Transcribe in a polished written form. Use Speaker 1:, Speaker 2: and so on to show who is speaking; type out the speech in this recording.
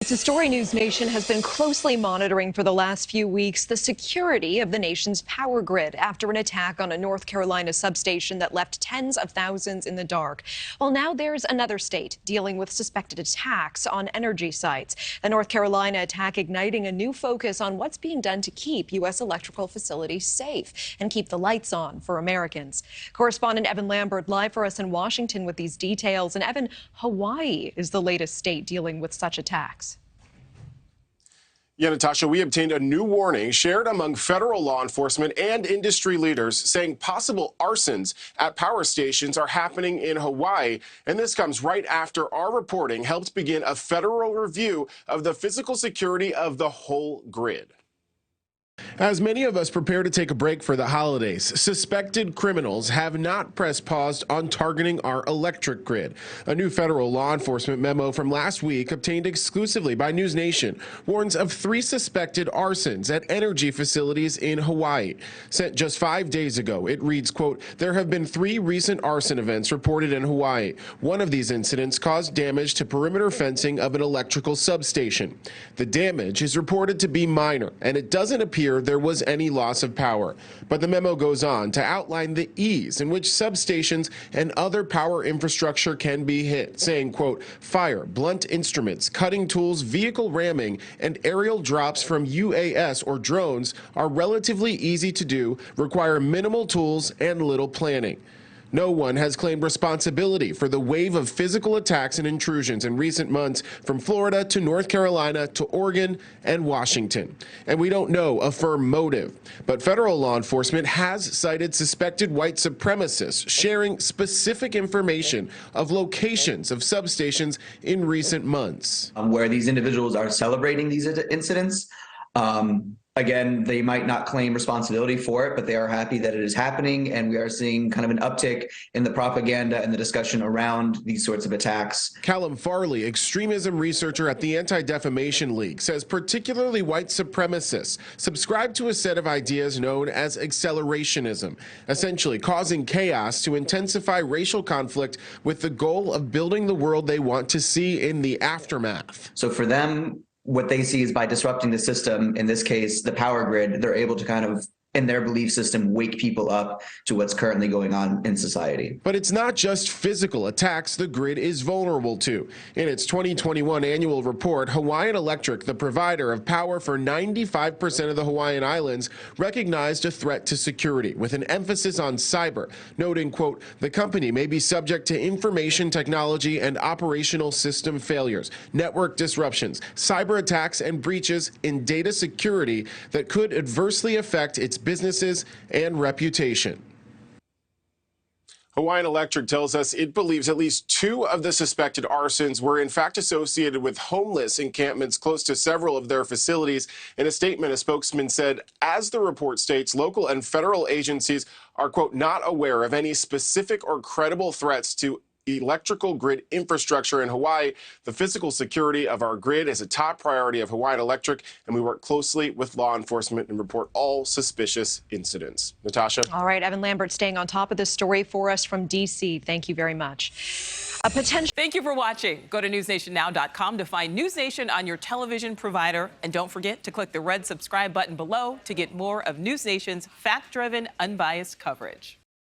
Speaker 1: It's a story NewsNation has been closely monitoring for the last few weeks, the security of the nation's power grid after an attack on a North Carolina substation that left tens of thousands in the dark. Well, now there's another state dealing with suspected attacks on energy sites. The North Carolina attack igniting a new focus on what's being done to keep U.S. electrical facilities safe and keep the lights on for Americans. Correspondent Evan Lambert live for us in Washington with these details. And Evan, Hawaii is the latest state dealing with such attacks.
Speaker 2: Yeah, Natasha, we obtained a new warning shared among federal law enforcement and industry leaders saying possible arsons at power stations are happening in Hawaii. And this comes right after our reporting helped begin a federal review of the physical security of the whole grid. As many of us prepare to take a break for the holidays, suspected criminals have not pressed pause on targeting our electric grid. A new federal law enforcement memo from last week, obtained exclusively by NewsNation, warns of 3 suspected arsons at energy facilities in Hawaii. Sent just 5 days ago, it reads, quote, "There have been 3 recent arson events reported in Hawaii. One of these incidents caused damage to perimeter fencing of an electrical substation. The damage is reported to be minor, and it doesn't appear there was any loss of power." But the memo goes on to outline the ease in which substations and other power infrastructure can be hit, saying, quote, "Fire, blunt instruments, cutting tools, vehicle ramming, and aerial drops from UAS or drones are relatively easy to do, require minimal tools and little planning." No one has claimed responsibility for the wave of physical attacks and intrusions in recent months from Florida to North Carolina to Oregon and Washington. And we don't know a firm motive. But federal law enforcement has cited suspected white supremacists sharing specific information of locations of substations in recent months.
Speaker 3: Where these individuals are celebrating these incidents. Again, they might not claim responsibility for it, but they are happy that it is happening. And we are seeing kind of an uptick in the propaganda and the discussion around these sorts of attacks.
Speaker 2: Callum Farley, extremism researcher at the Anti-Defamation League, says particularly white supremacists subscribe to a set of ideas known as accelerationism, essentially causing chaos to intensify racial conflict with the goal of building the world they want to see in the aftermath.
Speaker 3: So for them, what they see is by disrupting the system, in this case, the power grid, they're able to kind of, in their belief system, wake people up to what's currently going on in society.
Speaker 2: But it's not just physical attacks the grid is vulnerable to. In its 2021 annual report, Hawaiian Electric, the provider of power for 95% of the Hawaiian Islands, recognized a threat to security with an emphasis on cyber, noting, quote, "The company may be subject to information technology and operational system failures, network disruptions, cyber attacks, and breaches in data security that could adversely affect its businesses and reputation." Hawaiian Electric tells us it believes at least 2 of the suspected arsons were in fact associated with homeless encampments close to several of their facilities. In a statement, a spokesman said, as the report states, local and federal agencies are, quote, "not aware of any specific or credible threats to electrical grid infrastructure in Hawaii. The physical security of our grid is a top priority of Hawaiian Electric, and we work closely with law enforcement and report all suspicious incidents." Natasha?
Speaker 1: All right, Evan Lambert staying on top of this story for us from D.C. Thank you very much.
Speaker 4: Thank you for watching. Go to newsnationnow.com to find NewsNation on your television provider. And don't forget to click the red subscribe button below to get more of NewsNation's fact-driven, unbiased coverage.